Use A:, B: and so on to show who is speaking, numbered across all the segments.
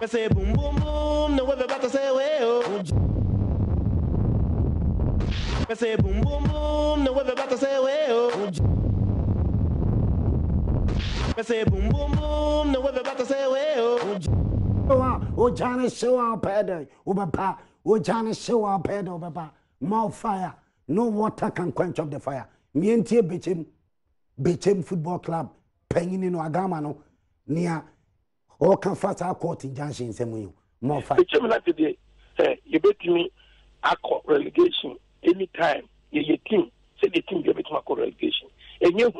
A: I say boom boom boom, no we're about to say well. I say boom boom boom, no we're about to say well. I say boom boom boom, no we're about to say well.
B: Oh, Johnny show our pedal, Ubapa, oh, Johnny show our pedal, Baba, more fire, no water can quench up the fire. Me and Tia Bechem Football Club, paying in Wagamano, near all can fast our court in Junction, same more fire.
C: Today, you bet me, I call relegation anytime. Your team, say the team, you bet my relegation. And you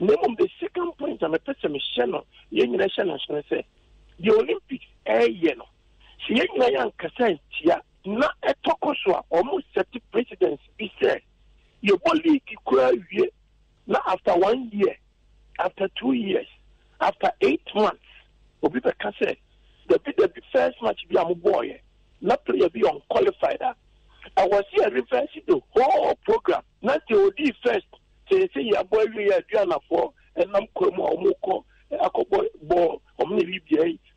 C: name the second point, I'm a person, Michelle, young national, say. The Olympics, see, young Cassan, not a tokoswa, almost 30 presidents, be said. Your body could not after 1 year, after 2 years, after 8 months, or people can say, the first match be a boy, not player be unqualified. I was here reversing the whole program, not the OD first, say, your boy, we are Diana for, and I'm Moko. I could ball or maybe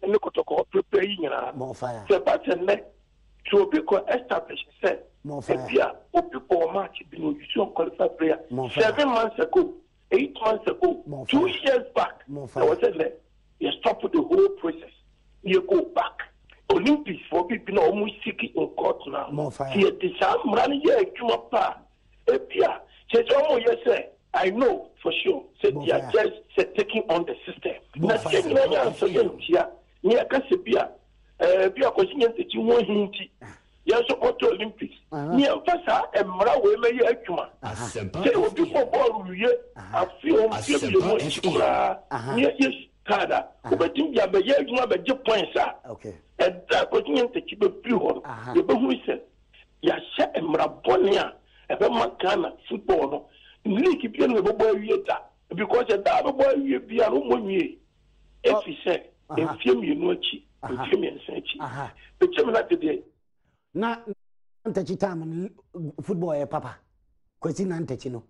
C: and look at preparing
B: more fire.
C: The button to be established said
B: more fire.
C: People match being you qualified player 7 months ago, 8 months ago,
B: more
C: 2 years back.
B: More
C: I was saying you stop the whole process. You go back. Olympics for people almost seeking in court now.
B: More fire.
C: Here the same running here to pa. Epia, says almost yes. I know for sure that they are just taking on the system. Not taking on the system here. Near Cassibia, be a question that you want him to. Yes, Auto Olympics. Near Passa and Mara will make a cuma. Say, what people ball you a few yes, Kada, but you have a year to have a job points.
B: Okay.
C: And that continue to keep a pure. The Bahu said, Yasha and Marabonia, a Bamacana football. League be a boy because a double boy will be a room 1 year. If he said, in film you know, in film and say, the chairman today.
B: Now, touchy time football, papa. Question and touchino.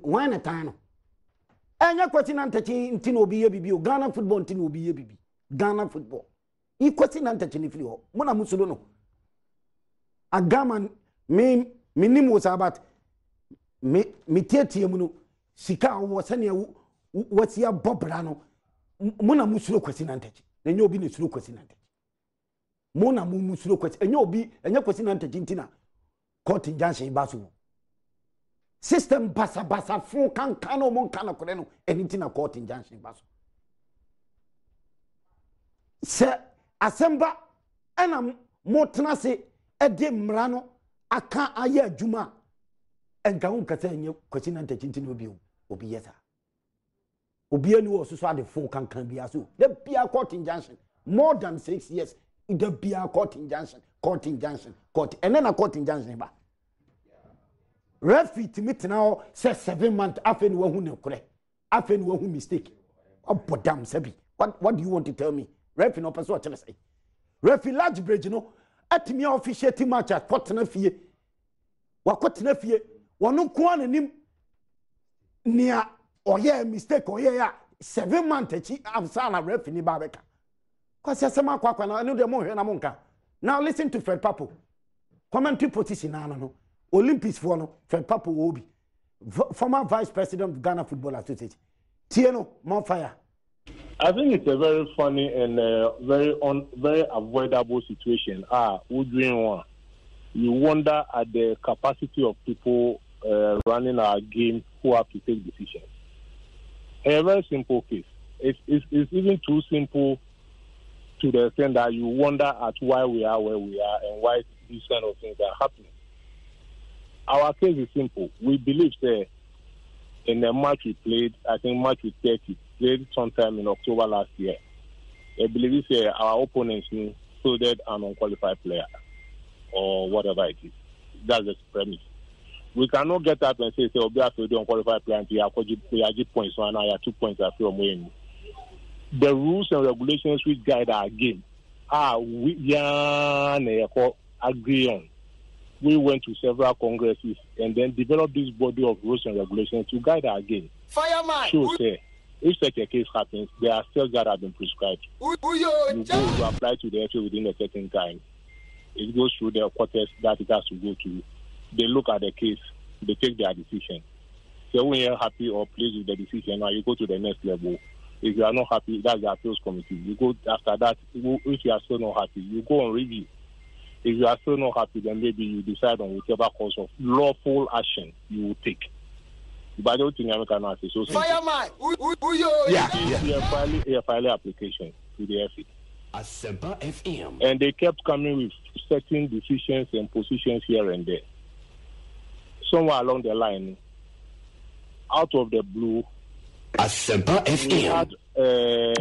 B: One at a time. And your question and touching Tino be a baby, Ghana football, Tino be a baby. Ghana football. You question and touching if you Mona Musulono. A gaman, minimum was about. Me tieti muno sika wo sane wati ya bobra no mona musuro kwesi nantachi enye obi ne suro kwesi nantachi mona musuro kwesi enye obi enye kwesi nantachi ntina court injunction baso system basa fu kan no mon kan kore no enitina court injunction baso se asemba ena motena se ede mra no aka aye adwuma and Gaun Catania, question and touching obi yeta. Obi no so the full can be as well. The Pia Court injunction, more than 6 years, the Pia Court injunction, court, and then a court injunction. Referee to meet now says 7 months after one who correct, after one who mistake. Oh, but damn, Sebi, what do you want to tell me? Referee no person what I say. Referee large bridge, you know, at me officiating match at Cotton Fee. What Cotton Fee? One kwan nim near or yeah mistake or yeah 7 months after ref ni babeka kwasi asema kwa na no dem hwe na monka. Now listen to Fred Papo commentary position na no Olympics for no Fred Papo Obi former vice president of Ghana Football Association Tieno more fire.
D: I think it's a very funny and very avoidable situation. Who doing one? You wonder at the capacity of people running our game who have to take decisions. A very simple case. It's even too simple to the extent that you wonder at why we are where we are and why these kind of things are happening. Our case is simple. We believe that in the match we played, I think match with 30, played sometime in October last year. I believe our opponents included an unqualified player or whatever it is. That's the premise. We cannot get up and say, we have to do unqualified player and we have points, so now 2 points are from winning. The rules and regulations which guide our game we agree on. We went to several congresses and then developed this body of rules and regulations to guide our game.
A: Fireman!
D: So say, if such a case happens, there are steps that have been prescribed. You go to apply to the FA within a certain time. It goes through the quarters that it has to go to. They look at the case, they take their decision. So when you're happy or pleased with the decision, now you go to the next level. If you are not happy, that's the appeals committee. You go after that. If you are still not happy, you go on review. If you are still not happy, then maybe you decide on whichever course of lawful action you will take. But I don't think I can answer. So
E: fireman,
D: you file application to the FA.
E: Asempa FM.
D: And they kept coming with certain decisions and positions here and there. Somewhere along the line, out of the blue,
E: Asempa FM.
D: We had a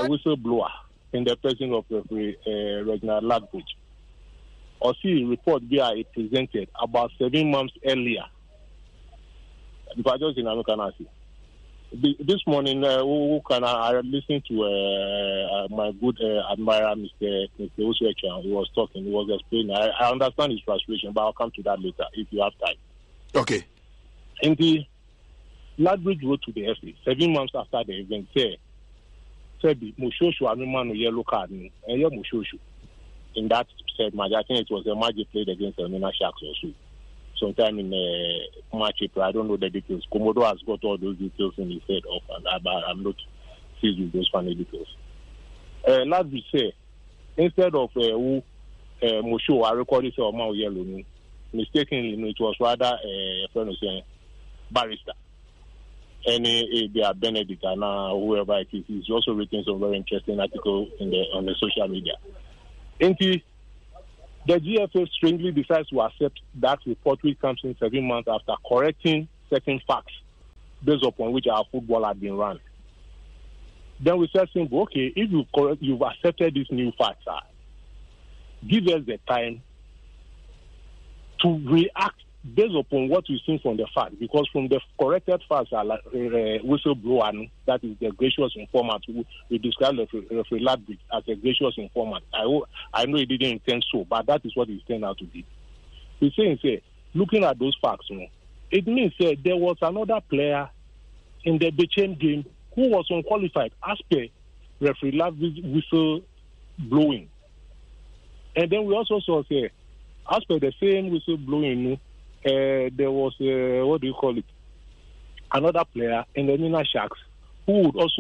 D: whistleblower in the person of Reginald Ladbridge. Or see report where it presented about 7 months earlier. But just in American this morning, I listened to my good admirer, Mr. Oswecha. He was talking, he was explaining. I understand his frustration, but I'll come to that later if you have time.
F: Okay.
D: And the Ladbridge wrote to the FA 7 months after the event, said, Mushoshu, I remember yellow card, and yeah, Mushoshu. In that said match, I think it was a match they played against Elmina Sharks or so. Sometime in March, April, I don't know the details. Komodo has got all those details in his head off, and I'm not seized with those funny details. Ladbridge said, instead of Musho, I recorded it on yellow. Mistakenly, it was rather a friend saying barrister. And they are Benedict and whoever it is. He's also written some very interesting article on the social media. And the GFA strangely decides to accept that report, which comes in 7 months after correcting certain facts based upon which our football had been run. Then we said simple, okay, if you've accepted these new facts, give us the time to react based upon what we've seen from the facts, because from the corrected facts are like whistleblower, that is the gracious informant. We described Referee Ladbridge as a gracious informant. I know he didn't intend so, but that is what it turned out to be. He's saying, looking at those facts, it means there was another player in the Bechem game who was unqualified as per Referee Ladbridge whistle blowing. And then we also saw, as per the same whistle blowing, there was another player in the Nina Sharks who was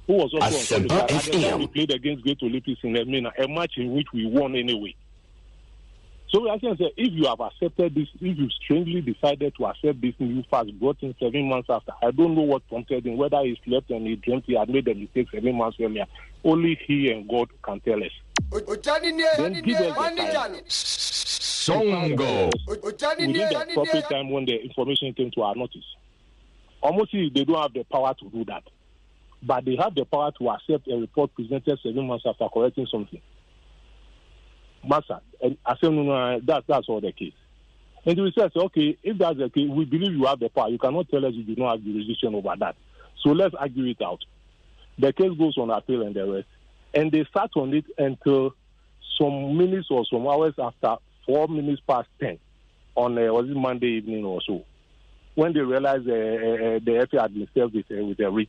D: also unqualified. At the time we played against Great Olympics in Mina, a match in which we won anyway. So I can say, if you have accepted this, if you strangely decided to accept this new fact brought in 7 months after, I don't know what prompted him, whether he slept and he dreamt he had made a mistake 7 months earlier. Only he and God can tell us. Then give us the time.
E: Songo.
D: Within the appropriate time when the information came to our notice. Almost they don't have the power to do that. But they have the power to accept a report presented 7 months after correcting something. Master, and I said, no, that's all the case. And we said, okay, if that's the case, we believe you have the power. You cannot tell us you do not have jurisdiction over that. So let's argue it out. The case goes on appeal and the rest. And they sat on it until some minutes or some hours after 4 minutes past 10 on was it Monday evening or so, when they realized the FA had been served with a writ.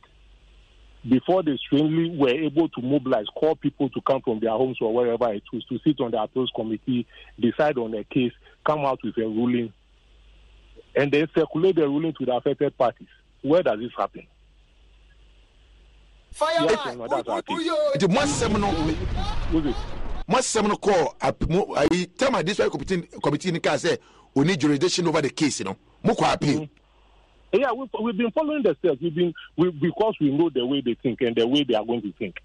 D: Before they strangely were able to mobilize, call people to come from their homes or wherever it was to sit on the appeals committee, decide on a case, come out with a ruling, and then circulate the ruling to the affected parties. Where does this happen?
E: Fire!
D: Yes, no, that's our case.
F: The most seminal call. I tell my district committee in the case say we need jurisdiction over the case. Mukwa appeal.
D: Yeah, we've been following the steps. Because we know the way they think and the way they are going to think.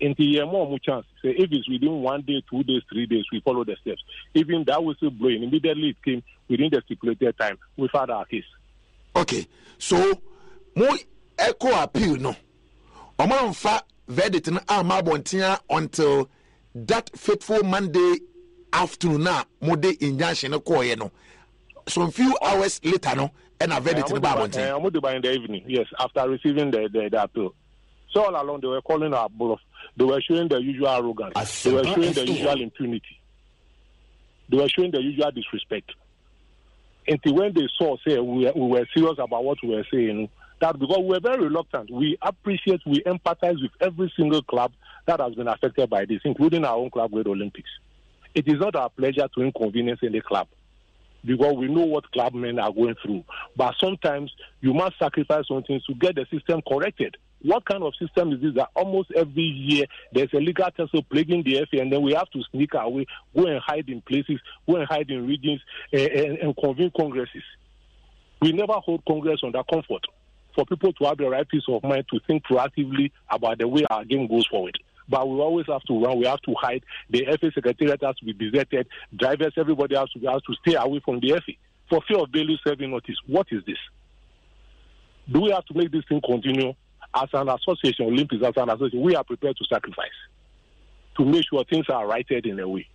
D: Until more chance. Say if it's within 1 day, 2 days, 3 days, we follow the steps. Even that whistle blowing, immediately it came within the stipulated time. We filed our case.
F: Okay, so more echo appeal no. Omanfa verdict na amabontia until that fateful Monday afternoon na mode injunction call no. Some few hours later no. And I've read it in the Bible.
D: In the evening, yes, after receiving the appeal. So all along, they were calling our bluff. They were showing the usual arrogance. They were showing the usual impunity. They were showing the usual disrespect. Until when they saw, say, we were serious about what we were saying, that because we're very reluctant. We appreciate, we empathize with every single club that has been affected by this, including our own club, Great Olympics. It is not our pleasure to inconvenience any club because we know what club men are going through. But sometimes you must sacrifice something to get the system corrected. What kind of system is this that almost every year there's a legal tussle plaguing the FA, and then we have to sneak our way, go and hide in places, go and hide in regions, and convene congresses? We never hold Congress under comfort for people to have the right peace of mind to think proactively about the way our game goes forward. But we always have to run, we have to hide. The FA Secretariat has to be deserted. Drivers, everybody has to stay away from the FA for fear of daily serving notice. What is this? Do we have to make this thing continue? As an association, Olympics, as an association, we are prepared to sacrifice to make sure things are righted in a way.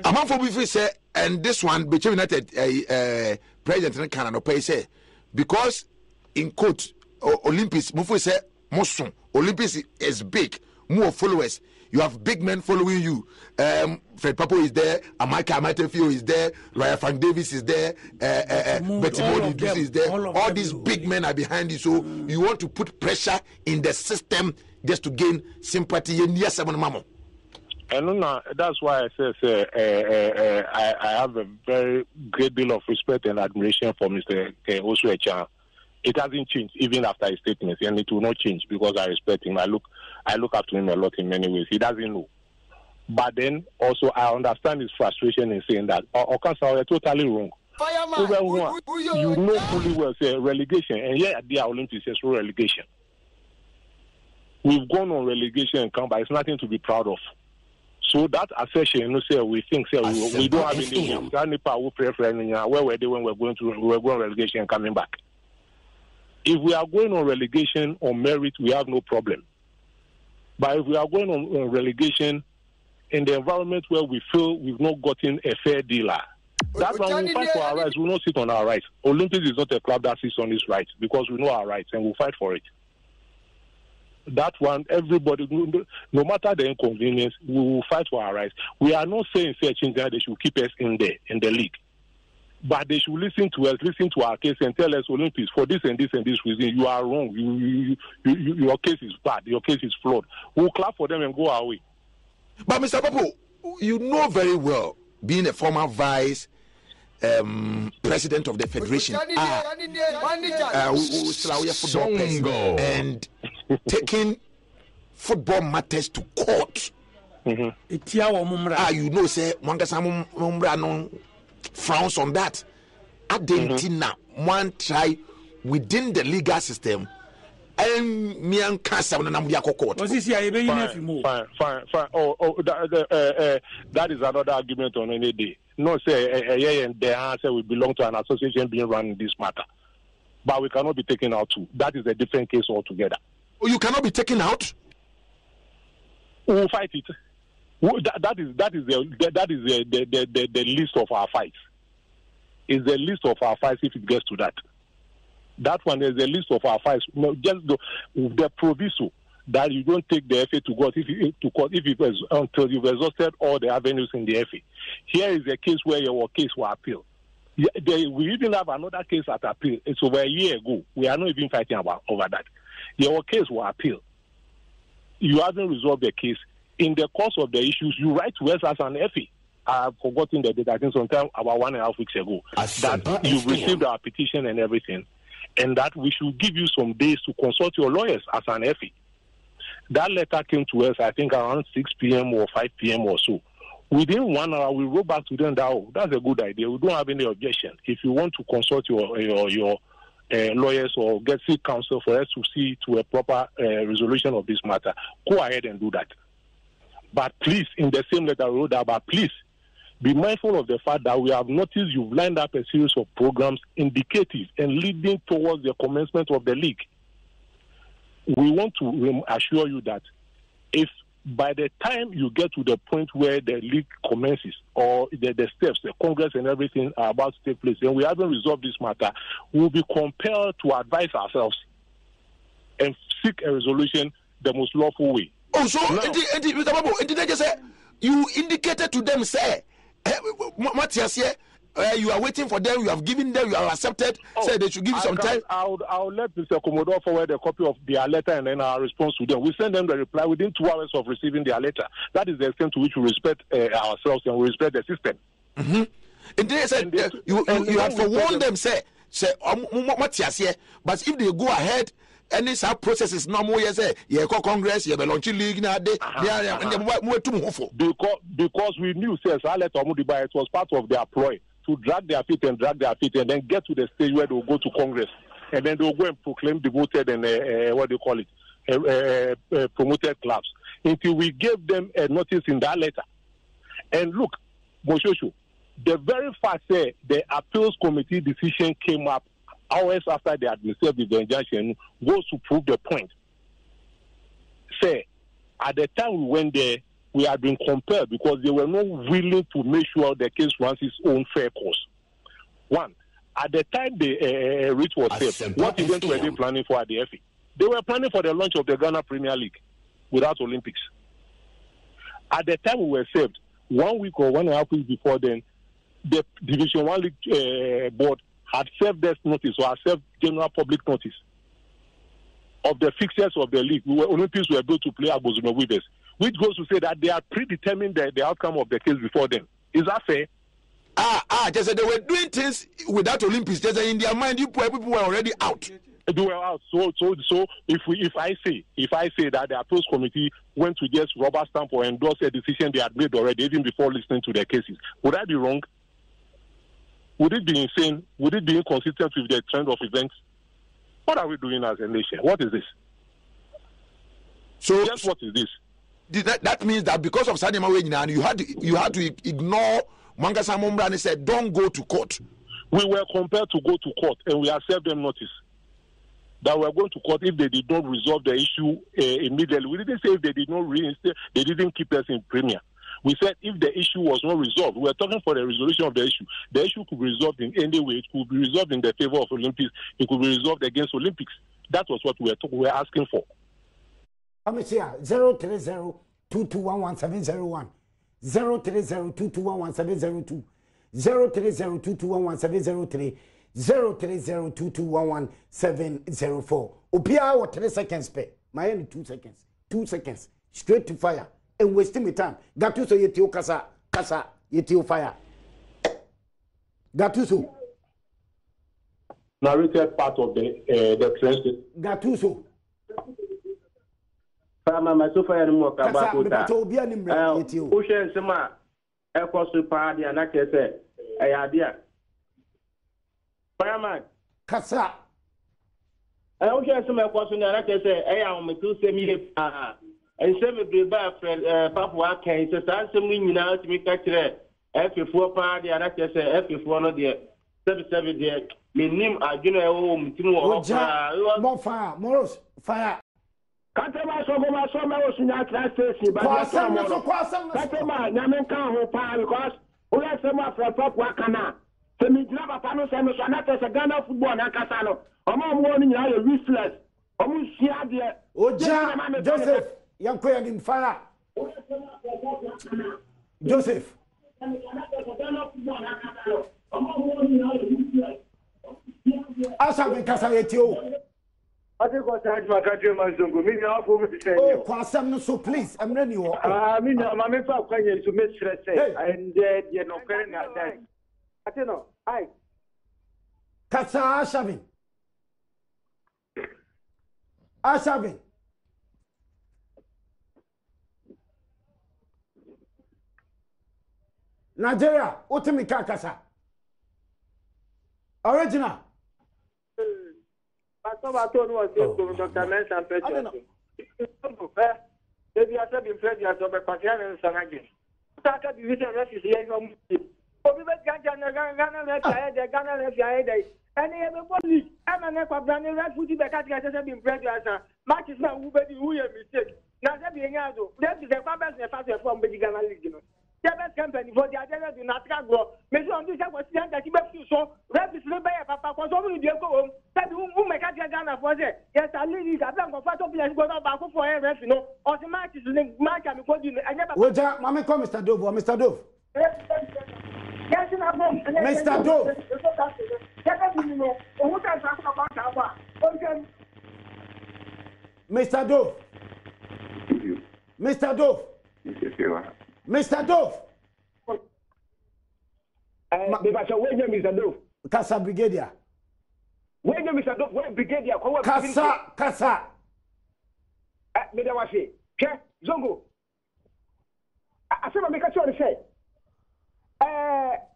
F: Among for before say, and this one, between United President in Canada, say, because in quote, Olympics, Mufu say, Mosun, Olympics is big, more followers. You have big men following you. Fred Papo is there, Amaka Amatefio is there, Raya Frank Davis is there, Betty Modi is there. All these big men are behind you. So you want to put pressure in the system just to gain sympathy. And yes,
D: and that's why I say I have a very great deal of respect and admiration for Mr. Osu Echan. It hasn't changed even after his statements, and it will not change because I respect him. I look up to him a lot in many ways. He doesn't know. But then also I understand his frustration in saying that Okasa, you're totally wrong. You know fully well say relegation, and yet the Olympics is relegation. We've gone on relegation and come, but it's nothing to be proud of. So that assertion, we think we don't have any power preference. Where were they when we were going relegation and coming back? If we are going on relegation on merit, we have no problem. But if we are going on relegation in the environment where we feel we've not gotten a fair deal, that's why we fight for our rights. We will not sit on our rights. Olympics is not a club that sits on its rights because we know our rights and we'll fight for it. That one, everybody, no matter the inconvenience, we will fight for our rights. We are not saying searching that they should keep us in the league. But they should listen to us, listen to our case, and tell us, Olympics, for this and this and this reason, you are wrong. Your case is bad. Your case is flawed. We'll clap for them and go our way.
F: But Mr. Papo, you know very well, being a former vice president of the federation, football and taking football matters to court. You know, say, frowns on that. Argentina one try within the legal system and me and cancer na namu court.
D: Fine. That is another argument on any day. No say and the answer we belong to an association being run in this matter. But we cannot be taken out too. That is a different case altogether.
F: Oh, you cannot be taken out?
D: We will fight it. That is the list of our fights. Is the list of our fights if it gets to that. That one is the list of our fights. No, just the proviso that you don't take the FA to court until you've exhausted all the avenues in the FA. Here is a case where your case will appeal. We even have another case at appeal. It's over a year ago. We are not even fighting over that. Your case will appeal. You haven't resolved the case. In the course of the issues, you write to us as an FA. I've forgotten the date, I think sometime about 1.5 weeks ago, that you've received our petition and everything, and that we should give you some days to consult your lawyers as an FA. That letter came to us, I think, around 6 p.m. or 5 p.m. or so. Within 1 hour, we wrote back to them that, that's a good idea. We don't have any objection. If you want to consult your lawyers or get seek counsel for us to see to a proper resolution of this matter, go ahead and do that. But please, in the same letter we wrote that, but please, be mindful of the fact that we have noticed you've lined up a series of programs indicative and leading towards the commencement of the league. We want to assure you that if by the time you get to the point where the league commences or the steps, the Congress and everything are about to take place, and we haven't resolved this matter, we'll be compelled to advise ourselves and seek a resolution the most lawful way.
F: Oh, so, Mr. Babu, did they just say, you indicated to them, say, Matthias here, you are waiting for them, you have given them, you have accepted, say they should give you some time.
D: I'll let Mr. Commodore forward a copy of their letter and then our response to them. We send them the reply within 2 hours of receiving their letter. That is the extent to which we respect ourselves and we respect the system.
F: Mm-hmm. And they said you have forewarned them, say, but if they go ahead, any sub process is normal. Yes, Congress, you launch league now.
D: Because we knew, says it was part of their ploy to drag their feet and then get to the stage where they'll go to Congress and then they'll go and proclaim devoted and what do you call it, promoted clubs until we gave them a notice in that letter. And look, Moshoshu, the very fact that the appeals committee decision came up hours after the administrative injunction goes to prove the point. Say, at the time we went there, we had been compelled because they were not willing to make sure the case runs its own fair course. One, at the time the writ was set, what event were they planning for at the FA? They were planning for the launch of the Ghana Premier League without Olympics. At the time we were served, 1 week or 1.5 weeks before then, the Division 1 League board had served this notice or had served general public notice of the fixtures of the league. Olympics were able to play Abozuma Weavers, which goes to say that they are predetermined the outcome of the case before them. Is that fair?
F: Just they were doing things without Olympics. Just in their mind, people were already out.
D: They were out. So if I say that the appeals committee went to just rubber stamp or endorse a decision they had made already, even before listening to their cases, would I be wrong? Would it be insane? Would it be inconsistent with the trend of events? What are we doing as a nation? What is this?
F: So
D: just what is this?
F: That means that because of Sadio Mane, you had to ignore Mangasa Mombra and said, don't go to court.
D: We were compelled to go to court, and we have served them notice that we are going to court if they did not resolve the issue immediately. We didn't say if they did not reinstate, they didn't keep us in premier. We said if the issue was not resolved, we were talking for the resolution of the issue. The issue could be resolved in any way. It could be resolved in the favor of Olympics. It could be resolved against Olympics. That was what we were asking for.
B: I'm here 030-2211-701, 030-2211-702, 030-2211-703, 030-2211-704. Opia or 3 seconds pay. My only 2 seconds. 2 seconds. Straight to fire. And wasting my time. Gatuso yetio kasa yetio fire. Gatuso.
D: Narrated part of the transcript.
B: Gatuso.
G: Fama so fire mo ka ba ko ta.
B: Obi anim yetio.
G: O hwe nsema ekoso pa dia na kese ade a. Fireman.
B: Kasa.
G: O hwe nsema ekoso na kese awometu semi pa. And some of the bad friend, Papa Kane, so that's something now to make a clear. F4 party, and I can say F4 of the 77 there. My name, I do know home to more
B: fire, Moros, fire.
C: Katema so go ma so me o sunya class station ba Katema na me kan ho pa because o le se ma fra Papa kana. Se mi dina papa no se me so na te se Ghana football na kasa no. Omo mo ni nya you useless. Omo sia de.
B: Oja Joseph Yankoya in fire. Joseph. Asa me kasa yetio.
C: Ati ko charge ma kadre manzongo mi na afo mi say.
B: Oh, kwasam no so please. I'm ready you.
C: Mi na ma me fa kwanye so me sire say and ye no kere na dai. Ati no, ai.
B: Kasa Ashavin. Ashavin. Nigeria, Otimi Kakasa. Original.
C: Pastor Baton was Dr. Mensa Petro. Maybe I said in Freddy as a Pakian and Sanagi. Taka division refugee here from Ghana, and everybody, I'm a neck of brand new refugee back at the been Freddy as a match is not who mistake. Now that being out, that is the purpose of from the Ghana League. Company for the agenda do not go. Maybe on this was that you so rep is by a papa was only the go. That who make a Ghana for it. Yes, I leave a blank of photo players go back for a ref, you know, or the match is match and I never.
B: Well, Mamma, come, Mr. Dove or Mr. Dove. Mr. Dove. Mr. Dove. Mr. Dove. Mr. Dove.
G: Mr. Dove.
B: Kasa Brigadier.
G: Where Mr. Dove? Where Brigadier?
B: Kasa.
G: Medawasi. Ke Zongo. Asema meka chori say.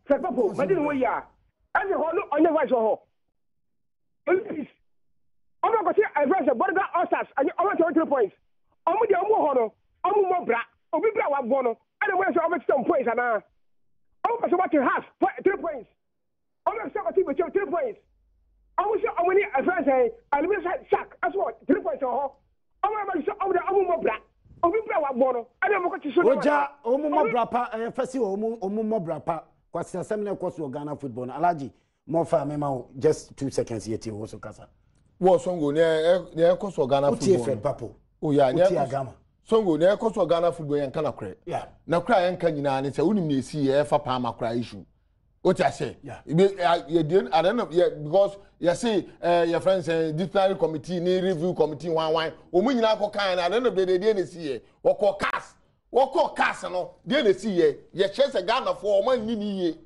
G: Papo, madin wo ya. Ani ho no onye voice ho. Please. Omo go say advance border Osas and omo 23 points. Omo de omo ho no. Omo mo bra. Obi bra wa bo no. And when say omo 10 points ana. Omo person what half 3 points. Omo say what 3 points. Omo say omo ni advance and me say sack as what 3 points ho. Omo say omo de omo mo bra. Obi bra wa bo no. And omo ko ti so.
B: Oja omo mo bra pa fasi omo mo bra pa. Kwasi asemne kwaso Ghana football na Alaji mo fa me ma just 2 seconds yeti wo so kasa.
F: Wo songo ne kwaso Ghana football.
B: Utie Fred Papo.
F: Oh yeah, ne
B: Agama.
F: Songo ne kwaso Ghana football yan kana kre.
B: Yeah.
F: Na kra yan kan nyina ne se unim ne si ye fa pa ma kra issue. What I say? Yeah. You didn't. I don't know. Yeah, because you see, your friends disciplinary committee, ni review committee, one. Omu nyina ko kan. I don't know. They didn't see ye. Wako cast. Wako cast no. Didn't see ye. Ye chase a Ghana for oman nini ye.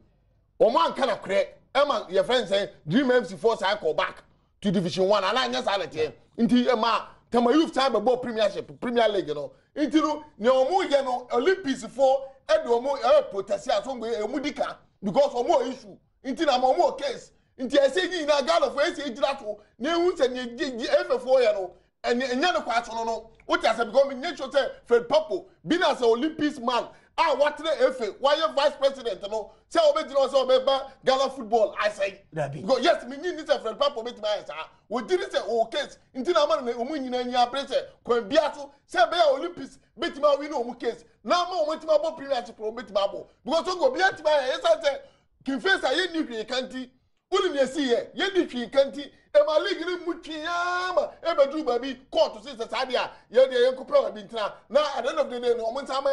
F: Oman kana kre. Emma, your friends say Dream MC Force I call back to Division 1. And I just had it. Inti Emma, tell my youth time about Premiership, Premier League, you know. Inti no omu ye no Olympics for Edu omu protestia so mudika. Because of more issue, into na more case. Into I say in a gal of ways, it's that new and F4 and Yana Quaton. What has become nature Fred Papo, been as an Olympics man. Ah, what the F, why your vice president? No, tell me also about Gala football. I say, because yes, me need this Fred Papo with my answer. We didn't say, oh, case, into a man, Umuin and your president, Quembiato, say Olympics, bet my win case. Now, more went to my premiership or bet my bow. Because I go beyond my answer, confess I ain't nuclear country. Wouldn't you see it? Ye nuclear country, and my league in Mukiyama, ever do baby, court to sister Sadia, ye the uncle probably now at the end of the day, no one time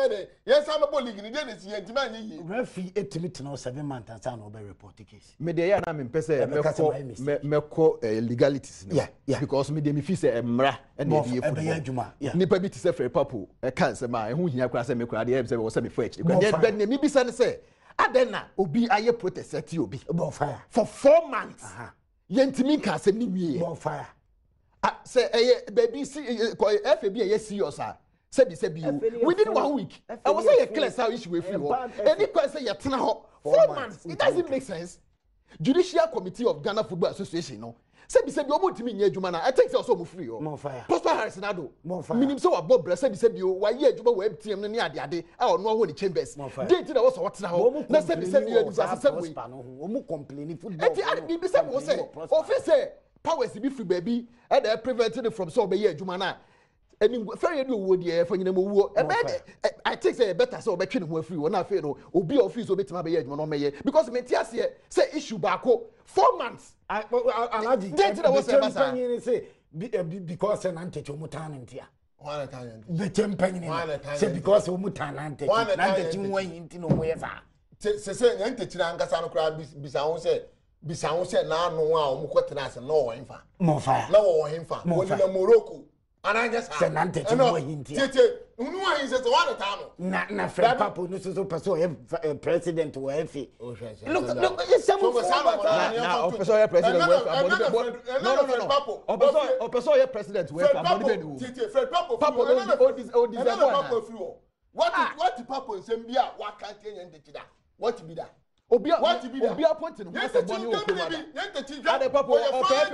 F: yes, I'm a boy league in the Dennis, ye demand ye. Referee 8 minutes no 7 months and sound over report the case. Media, I'm in person, Meko legalities. Yeah, because me me feel a mra and the Juma. Nipa bit is a free papu, a cancer, my who here cross me crowd, the was semi fetch. But maybe son say. Adena obi aye protest at you be fire for 4 months. Yentimi ka se ni wie fire. Say baby see FAB yes serious say be within 1 week. I was say clear how issue we free. Any person say yetena ho 4 months. It doesn't make sense. Judicial Committee of Ghana Football Association no. Say omo timi nye adwuma na I think say also mo free o. Prosper Harris na do. Minim say wa bob say wa ye adwuma wa MTM no ne ade a ono ho ni chambers. Date na wo so wotena ho. Na say you say we.
B: Omo complain football.
G: Enti be say mo say office powers be free baby e dey preventing from so be ye adwuma na. Any very do wo dey for nyina mo wo. I think say better say obetwe ne ho free na afi no obi office obetima be ye adwuma no meye because me tia say issue baako 4 months.
B: Alaji, say because an ante to mutan intia.
F: One time.
B: The tempen say because of mutan ante. One time way into no way.
F: Say ante Chiranga crowd Bisao say now no one muquetas no infa.
B: More fire.
F: No infa. Morocco. And I just
B: said ante to no intia.
F: No is at 1 time.
B: Na Fred Papo no so person president or FA. Look,
G: it's some now officer president no. Officer president we Fred Papo
F: what the Papo say bia what can't you what be that?
G: Obi appointed him as a money or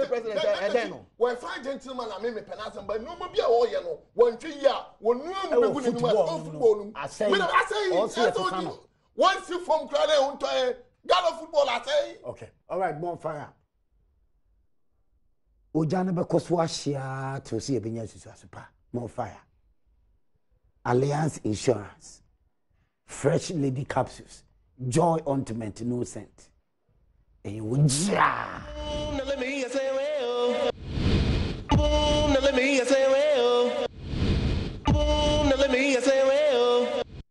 G: president and then
F: we're fine gentlemen I mean penance but no be all you know 1 year one no football I say once you from crowd on to Ghana football I say
B: okay all right bonfire Ojana be koswashia to see ebenya susu asupa bonfire Alliance Insurance Fresh Lady Capsules Joy Ointment no scent. And you would